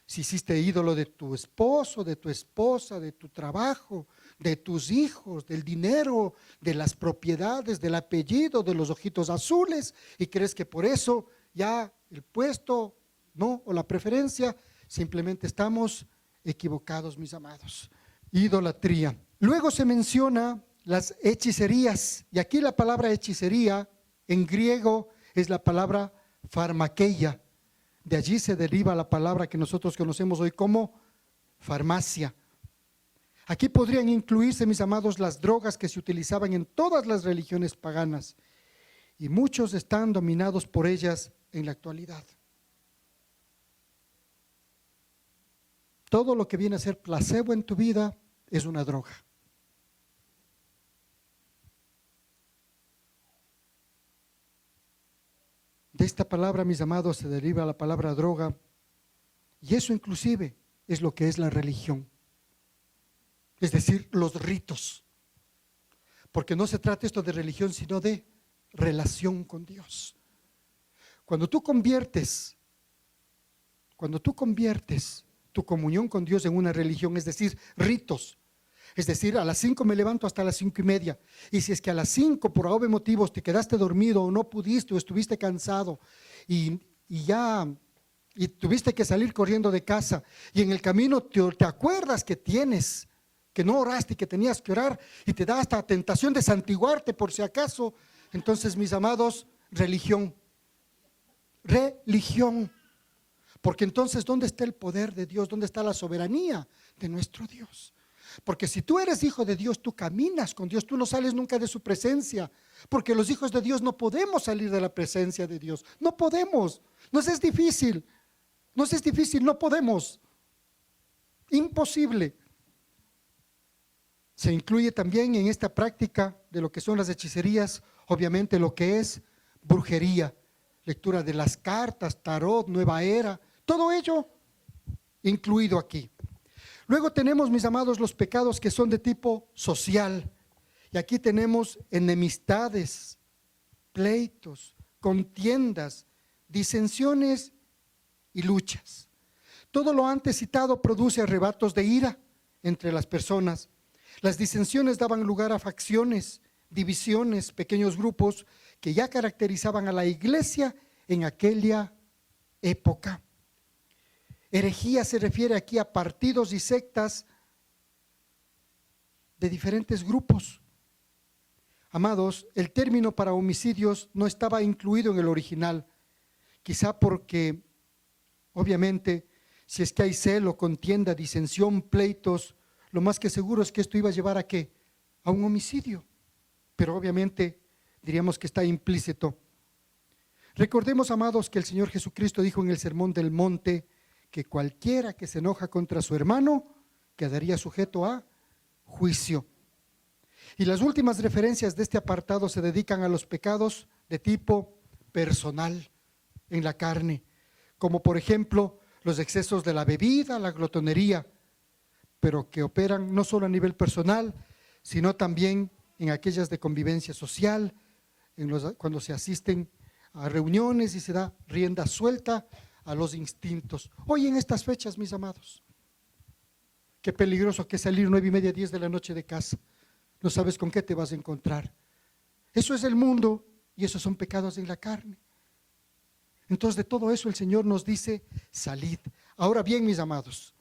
Si hiciste ídolo de tu esposo, de tu esposa, de tu trabajo, de tus hijos, del dinero, de las propiedades, del apellido, de los ojitos azules, y crees que por eso ya el puesto, no, o la preferencia, simplemente estamos equivocados, mis amados. Idolatría. Luego se menciona las hechicerías, y aquí la palabra hechicería en griego es la palabra farmakeia. De allí se deriva la palabra que nosotros conocemos hoy como farmacia. Aquí podrían incluirse, mis amados, las drogas que se utilizaban en todas las religiones paganas, y muchos están dominados por ellas en la actualidad. Todo lo que viene a ser placebo en tu vida es una droga. De esta palabra, mis amados, se deriva la palabra droga, y eso inclusive es lo que es la religión, es decir, los ritos, porque no se trata esto de religión, sino de relación con Dios. Cuando tú conviertes tu comunión con Dios en una religión, es decir, ritos, es decir, a las 5 me levanto hasta las 5:30, y si es que a las 5 por algún motivo te quedaste dormido o no pudiste o estuviste cansado y tuviste que salir corriendo de casa, y en el camino te acuerdas que no oraste y que tenías que orar, y te da hasta tentación de santiguarte por si acaso, entonces, mis amados, religión, porque entonces, ¿dónde está el poder de Dios? ¿Dónde está la soberanía de nuestro Dios? Porque si tú eres hijo de Dios, tú caminas con Dios, tú no sales nunca de su presencia, porque los hijos de Dios no podemos salir de la presencia de Dios, no podemos, nos es difícil, no podemos, imposible. Se incluye también en esta práctica de lo que son las hechicerías, obviamente lo que es brujería, lectura de las cartas, tarot, nueva era, todo ello incluido aquí. Luego tenemos, mis amados, los pecados que son de tipo social, y aquí tenemos enemistades, pleitos, contiendas, disensiones y luchas. Todo lo antes citado produce arrebatos de ira entre las personas. Las disensiones daban lugar a facciones, divisiones, pequeños grupos que ya caracterizaban a la iglesia en aquella época. Herejía se refiere aquí a partidos y sectas de diferentes grupos. Amados, el término para homicidios no estaba incluido en el original, quizá porque, obviamente, si es que hay celo, contienda, disensión, pleitos, lo más que seguro es que esto iba a llevar ¿a qué? A un homicidio, pero obviamente diríamos que está implícito. Recordemos, amados, que el Señor Jesucristo dijo en el Sermón del Monte que cualquiera que se enoja contra su hermano quedaría sujeto a juicio. Y las últimas referencias de este apartado se dedican a los pecados de tipo personal en la carne, como por ejemplo los excesos de la bebida, la glotonería, pero que operan no solo a nivel personal, sino también en aquellas de convivencia social, cuando se asisten a reuniones y se da rienda suelta a los instintos. Hoy en estas fechas, mis amados, qué peligroso que salir 9:30, 10 de la noche de casa. No sabes con qué te vas a encontrar. Eso es el mundo y esos son pecados en la carne. Entonces de todo eso el Señor nos dice, salid. Ahora bien, mis amados,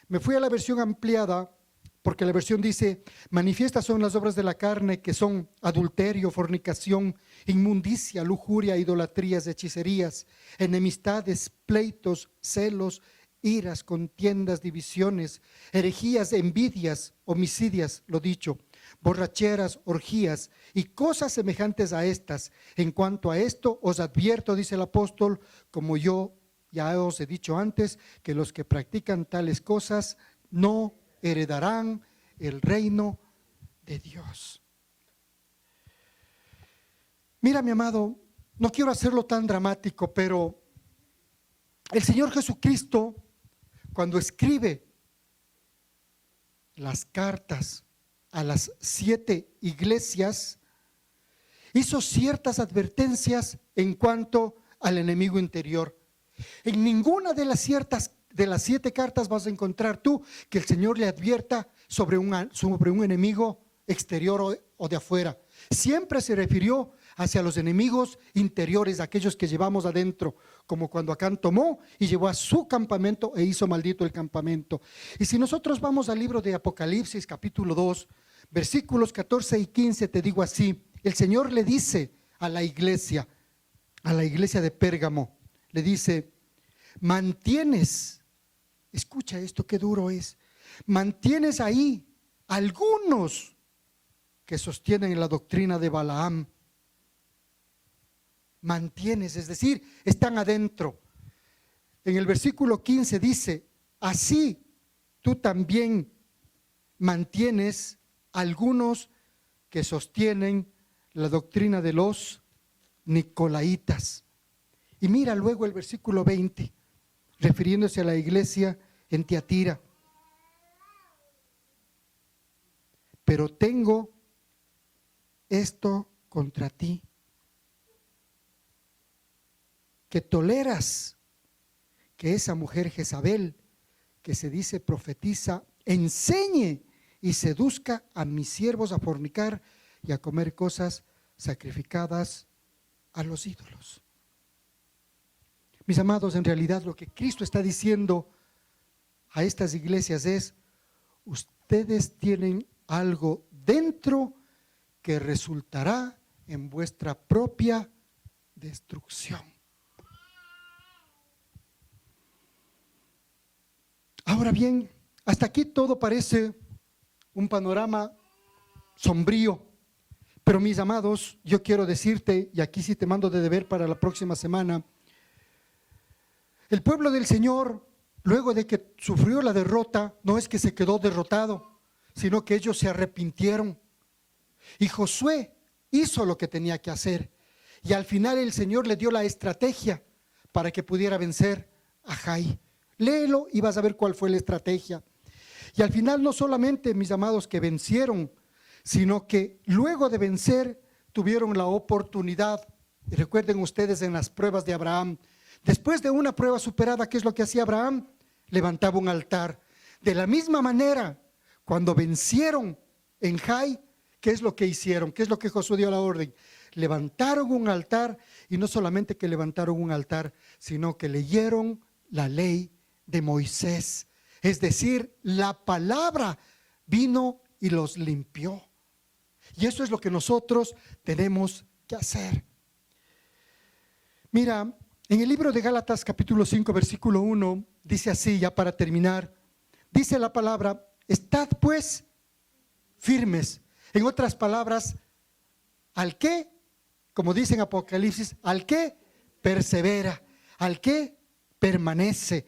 me fui a la versión ampliada porque la versión dice, manifiestas son las obras de la carne que son adulterio, fornicación, inmundicia, lujuria, idolatrías, hechicerías, enemistades, pleitos, celos, iras, contiendas, divisiones, herejías, envidias, homicidias, lo dicho, borracheras, orgías y cosas semejantes a estas. En cuanto a esto, os advierto, dice el apóstol, como yo ya os he dicho antes, que los que practican tales cosas no heredarán el reino de Dios. Mira, mi amado, no quiero hacerlo tan dramático, pero el Señor Jesucristo, cuando escribe las cartas a las 7 iglesias, hizo ciertas advertencias en cuanto al enemigo interior. En ninguna de las 7 cartas vas a encontrar tú que el Señor le advierta sobre un enemigo exterior o de afuera. Siempre se refirió hacia los enemigos interiores, aquellos que llevamos adentro, como cuando Acán tomó y llevó a su campamento e hizo maldito el campamento. Y si nosotros vamos al libro de Apocalipsis, capítulo 2, versículos 14 y 15, te digo así, el Señor le dice a la iglesia de Pérgamo, le dice, mantienes, escucha esto, qué duro es, mantienes ahí algunos que sostienen la doctrina de Balaam. Mantienes, es decir, están adentro. En el versículo 15 dice, así tú también mantienes algunos que sostienen la doctrina de los Nicolaitas. Y mira luego el versículo 20, refiriéndose a la iglesia en Tiatira. Pero tengo esto contra ti, que toleras que esa mujer Jezabel, que se dice profetiza, enseñe y seduzca a mis siervos a fornicar y a comer cosas sacrificadas a los ídolos. Mis amados, en realidad lo que Cristo está diciendo a estas iglesias es, ustedes tienen algo dentro que resultará en vuestra propia destrucción. Ahora bien, hasta aquí todo parece un panorama sombrío, pero mis amados, yo quiero decirte, y aquí sí te mando de deber para la próxima semana, el pueblo del Señor, luego de que sufrió la derrota, no es que se quedó derrotado, sino que ellos se arrepintieron. Y Josué hizo lo que tenía que hacer. Y al final el Señor le dio la estrategia para que pudiera vencer a Jai. Léelo y vas a ver cuál fue la estrategia. Y al final no solamente, mis amados, que vencieron, sino que luego de vencer tuvieron la oportunidad. Y recuerden ustedes en las pruebas de Abraham, después de una prueba superada, ¿qué es lo que hacía Abraham? Levantaba un altar. De la misma manera, cuando vencieron en Jai, ¿qué es lo que hicieron? ¿Qué es lo que Josué dio la orden? Levantaron un altar, y no solamente que levantaron un altar, sino que leyeron la ley de Moisés. Es decir, la palabra vino y los limpió. Y eso es lo que nosotros tenemos que hacer. Mira, en el libro de Gálatas capítulo 5 versículo 1 dice así, ya para terminar, dice la palabra: estad pues firmes. En otras palabras, al que, como dice en Apocalipsis, al que persevera, al que permanece.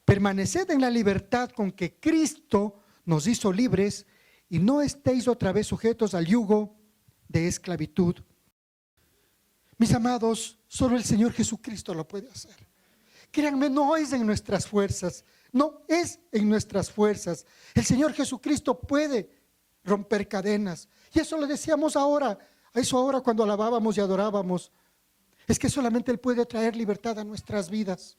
Permaneced en la libertad con que Cristo nos hizo libres, y no estéis otra vez sujetos al yugo de esclavitud. Mis amados, solo el Señor Jesucristo lo puede hacer. Créanme, no es en nuestras fuerzas, no es en nuestras fuerzas. El Señor Jesucristo puede romper cadenas. Y eso lo decíamos ahora, eso ahora cuando alabábamos y adorábamos. Es que solamente Él puede traer libertad a nuestras vidas.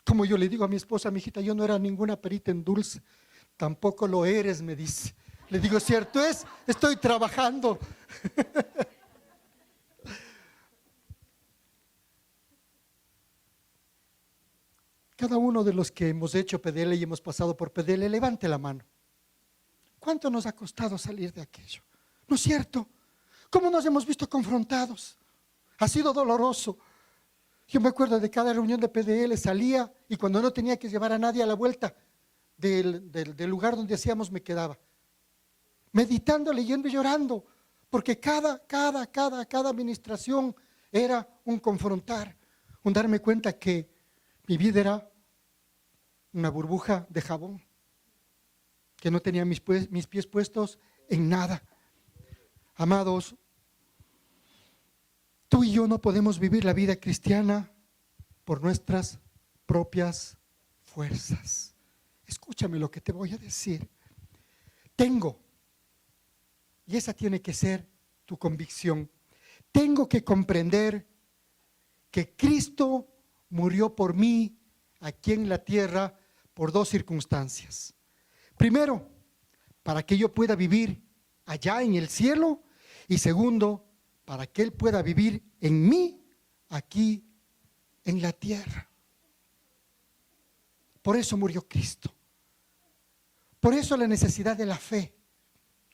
Como yo le digo a mi esposa: mi hijita, yo no era ninguna perita en dulce. Tampoco lo eres, me dice. Le digo: cierto es, estoy trabajando. Cada uno de los que hemos hecho PDL y hemos pasado por PDL, levante la mano. ¿Cuánto nos ha costado salir de aquello? ¿No es cierto? ¿Cómo nos hemos visto confrontados? Ha sido doloroso. Yo me acuerdo de cada reunión de PDL, salía y cuando no tenía que llevar a nadie a la vuelta del lugar donde hacíamos, me quedaba meditando, leyendo y llorando, porque cada administración era un confrontar, un darme cuenta que mi vida era una burbuja de jabón, que no tenía mis pies puestos en nada. Amados, tú y yo no podemos vivir la vida cristiana por nuestras propias fuerzas. Escúchame lo que te voy a decir. Y esa tiene que ser tu convicción, tengo que comprender que Cristo murió por mí aquí en la tierra por dos circunstancias. Primero, para que yo pueda vivir allá en el cielo, y segundo, para que Él pueda vivir en mí aquí en la tierra. Por eso murió Cristo. Por eso la necesidad de la fe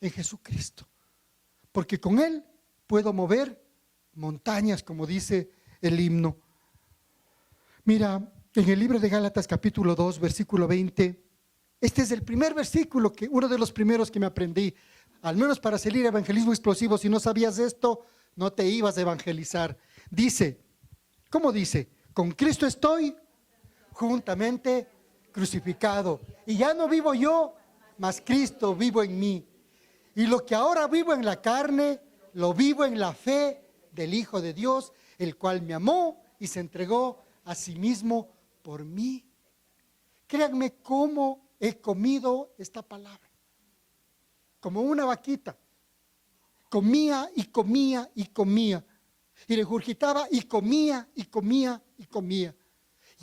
en Jesucristo. Porque con Él puedo mover montañas, como dice el himno. Mira, en el libro de Gálatas capítulo 2, versículo 20, este es el primer versículo, uno de los primeros que me aprendí, al menos para salir a evangelismo explosivo. Si no sabías esto, no te ibas a evangelizar. Dice, ¿cómo dice? Con Cristo estoy juntamente crucificado, y ya no vivo yo, mas Cristo vivo en mí. Y lo que ahora vivo en la carne, lo vivo en la fe del Hijo de Dios, el cual me amó y se entregó a sí mismo por mí. Créanme cómo he comido esta palabra. Como una vaquita. Comía y comía y comía. Y regurgitaba y comía y comía y comía.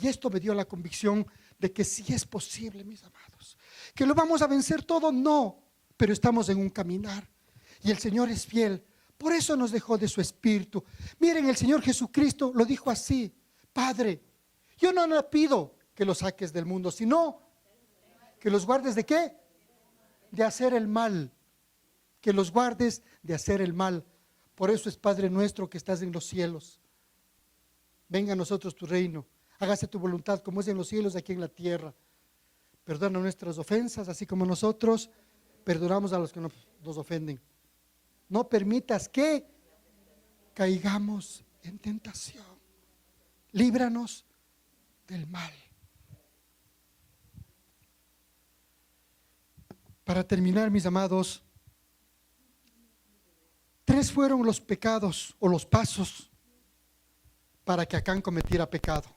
Y esto me dio la convicción de que sí es posible, mis amados. ¿Que lo vamos a vencer todo? No, pero estamos en un caminar. Y el Señor es fiel. Por eso nos dejó de su Espíritu. Miren, el Señor Jesucristo lo dijo así: Padre, yo no le pido que los saques del mundo, sino que los guardes ¿de qué? De hacer el mal. Que los guardes de hacer el mal. Por eso es Padre nuestro que estás en los cielos. Venga a nosotros tu reino. Hágase tu voluntad como es en los cielos, aquí en la tierra. Perdona nuestras ofensas, así como nosotros perdonamos a los que nos ofenden. No permitas que caigamos en tentación. Líbranos del mal. Para terminar, mis amados, 3 fueron los pecados o los pasos para que Acán cometiera pecado.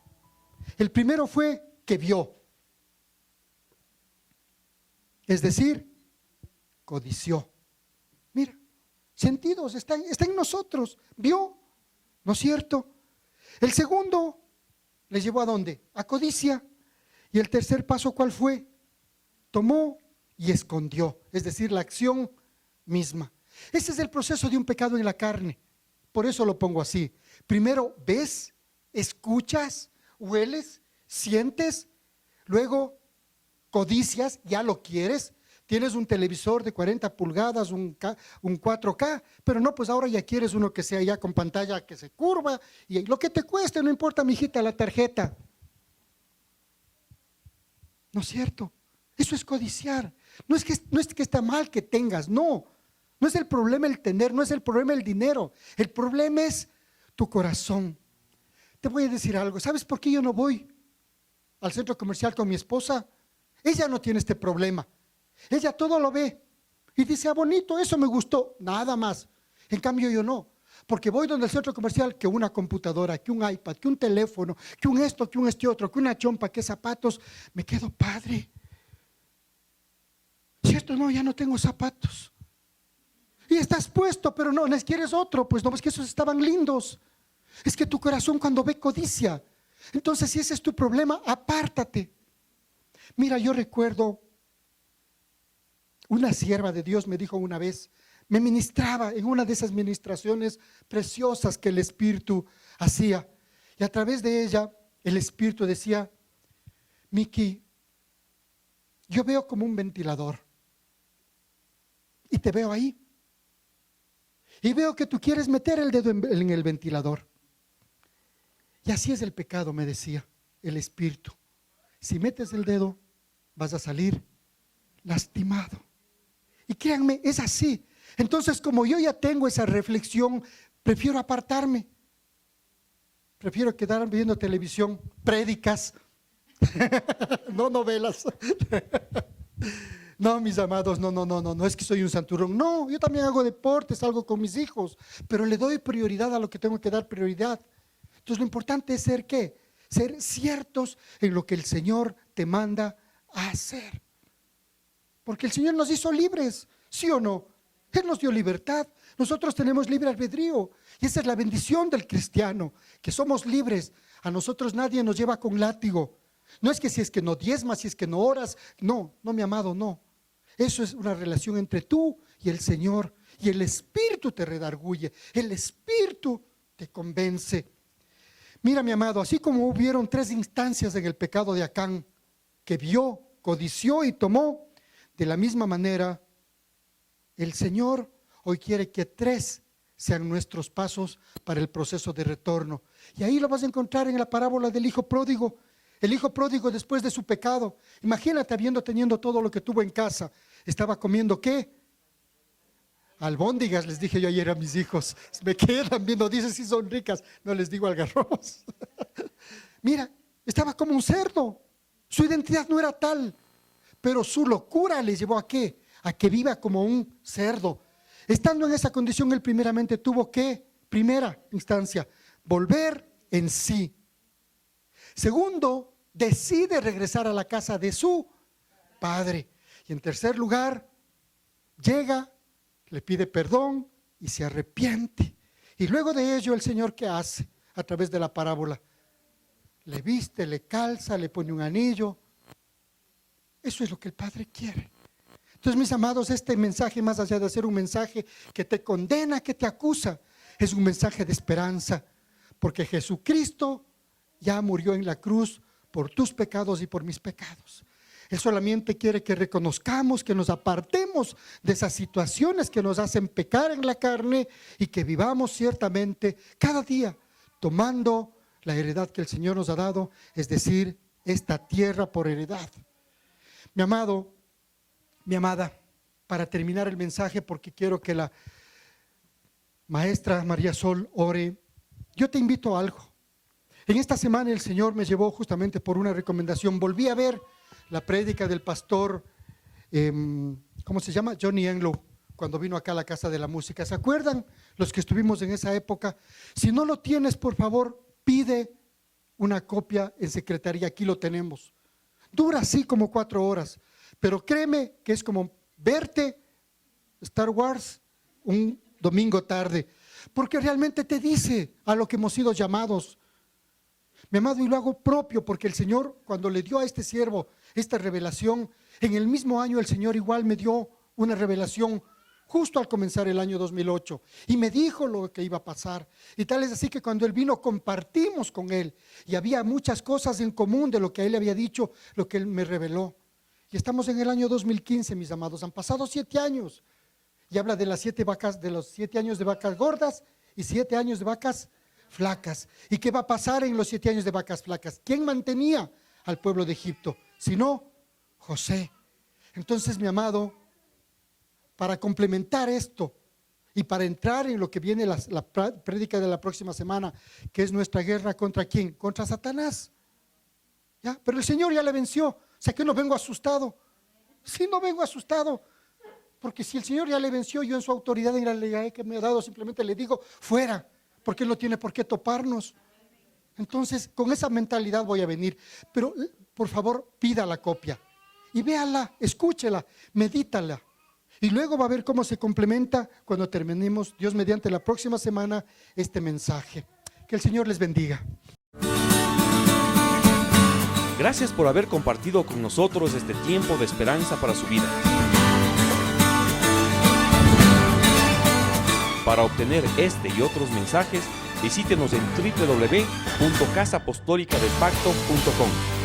El primero fue que vio, es decir, codició. Mira, sentidos, está en nosotros, vio, ¿no es cierto? El segundo le llevó ¿a dónde? A codicia. Y el tercer paso, ¿cuál fue? Tomó y escondió, es decir, la acción misma. Ese es el proceso de un pecado en la carne. Por eso lo pongo así. Primero ves, escuchas, hueles, sientes, luego codicias, ya lo quieres, Tienes un televisor de 40 pulgadas, un 4K, pero no, pues ahora ya quieres uno que sea ya con pantalla que se curva y lo que te cueste, no importa, mijita, la tarjeta. ¿No es cierto? Eso es codiciar. No es que está mal que tengas, no. No es el problema el tener, no es el problema el dinero. El problema es tu corazón. Te voy a decir algo. ¿Sabes por qué yo no voy al centro comercial con mi esposa? Ella no tiene este problema. Ella todo lo ve y dice, ah, bonito, eso me gustó, nada más. En cambio yo no, porque voy donde el centro comercial, que una computadora, que un iPad, que un teléfono, que un esto, que un este otro, que una chompa, que zapatos, me quedo padre. ¿Cierto? No, ya no tengo zapatos. Y estás puesto, pero no, ¿quieres otro? Pues no, es que esos estaban lindos. Es que tu corazón cuando ve codicia. Entonces, si ese es tu problema, apártate. Mira, yo recuerdo, una sierva de Dios me dijo una vez, me ministraba en una de esas ministraciones preciosas que el Espíritu hacía. Y a través de ella, el Espíritu decía, Miki, yo veo como un ventilador. Y te veo ahí. Y veo que tú quieres meter el dedo en el ventilador. Y así es el pecado, me decía el Espíritu. Si metes el dedo, vas a salir lastimado. Y créanme, es así. Entonces, como yo ya tengo esa reflexión, prefiero apartarme. Prefiero quedar viendo televisión, prédicas, no novelas. No, mis amados, no es que soy un santurrón. No, yo también hago deportes, salgo con mis hijos, pero le doy prioridad a lo que tengo que dar prioridad. Entonces, lo importante es ser ¿qué? Ser ciertos en lo que el Señor te manda a hacer. Porque el Señor nos hizo libres, ¿sí o no? Él nos dio libertad. Nosotros tenemos libre albedrío. Y esa es la bendición del cristiano, que somos libres. A nosotros nadie nos lleva con látigo. No es que si es que no diezmas, si es que no oras. No, mi amado, no. Eso es una relación entre tú y el Señor. Y el Espíritu te redarguye. El Espíritu te convence. Mira, mi amado, así como hubieron 3 instancias en el pecado de Acán, que vio, codició y tomó, de la misma manera, el Señor hoy quiere que 3 sean nuestros pasos para el proceso de retorno. Y ahí lo vas a encontrar en la parábola del hijo pródigo. El hijo pródigo después de su pecado, imagínate teniendo todo lo que tuvo en casa, estaba comiendo ¿qué? Albóndigas, les dije yo ayer a mis hijos, me quedan viendo, dicen si son ricas, no les digo algarrobos. Mira, estaba como un cerdo, su identidad no era tal, pero su locura le llevó ¿a qué? A que viva como un cerdo. Estando en esa condición, él primeramente tuvo que, primera instancia, volver en sí. Segundo, decide regresar a la casa de su padre. Y en tercer lugar, llega, le pide perdón y se arrepiente. Y luego de ello, el Señor, ¿qué hace? A través de la parábola, le viste, le calza, le pone un anillo. Eso es lo que el Padre quiere. Entonces, mis amados, este mensaje, más allá de ser un mensaje que te condena, que te acusa, es un mensaje de esperanza, porque Jesucristo ya murió en la cruz por tus pecados y por mis pecados. Él solamente quiere que reconozcamos, que nos apartemos de esas situaciones que nos hacen pecar en la carne y que vivamos ciertamente cada día tomando la heredad que el Señor nos ha dado, es decir, esta tierra por heredad. Mi amado, mi amada, para terminar el mensaje, porque quiero que la maestra María Sol ore, yo te invito a algo. En esta semana el Señor me llevó justamente por una recomendación, volví a ver la prédica del pastor, ¿cómo se llama? Johnny Enlow, cuando vino acá a la Casa de la Música. ¿Se acuerdan los que estuvimos en esa época? Si no lo tienes, por favor, pide una copia en secretaría, aquí lo tenemos. Dura así como 4 horas, pero créeme que es como verte Star Wars un domingo tarde, porque realmente te dice a lo que hemos sido llamados. Mi amado, y lo hago propio porque el Señor, cuando le dio a este siervo esta revelación, en el mismo año el Señor igual me dio una revelación justo al comenzar el año 2008 y me dijo lo que iba a pasar. Y tal es así que cuando Él vino compartimos con Él y había muchas cosas en común de lo que Él había dicho, lo que Él me reveló. Y estamos en el año 2015, mis amados. Han pasado 7 años. Y habla de las 7 vacas, de los 7 años de vacas gordas y 7 años de vacas flacas. ¿Y qué va a pasar en los 7 años de vacas flacas? ¿Quién mantenía al pueblo de Egipto? Si no, José. Entonces, mi amado, para complementar esto y para entrar en lo que viene la prédica de la próxima semana, que es nuestra guerra contra ¿quién? Contra Satanás. ¿Ya? Pero el Señor ya le venció. O sea que no vengo asustado. Sí, no vengo asustado. Porque si el Señor ya le venció, yo en su autoridad en la ley que me ha dado, simplemente le digo, fuera. Porque Él no tiene por qué toparnos. Entonces, con esa mentalidad voy a venir. Pero, por favor, pida la copia. Y véala, escúchela, medítala. Y luego va a ver cómo se complementa cuando terminemos, Dios mediante, la próxima semana, este mensaje. Que el Señor les bendiga. Gracias por haber compartido con nosotros este tiempo de esperanza para su vida. Para obtener este y otros mensajes, visítenos en www.casaapostolicadelpacto.com.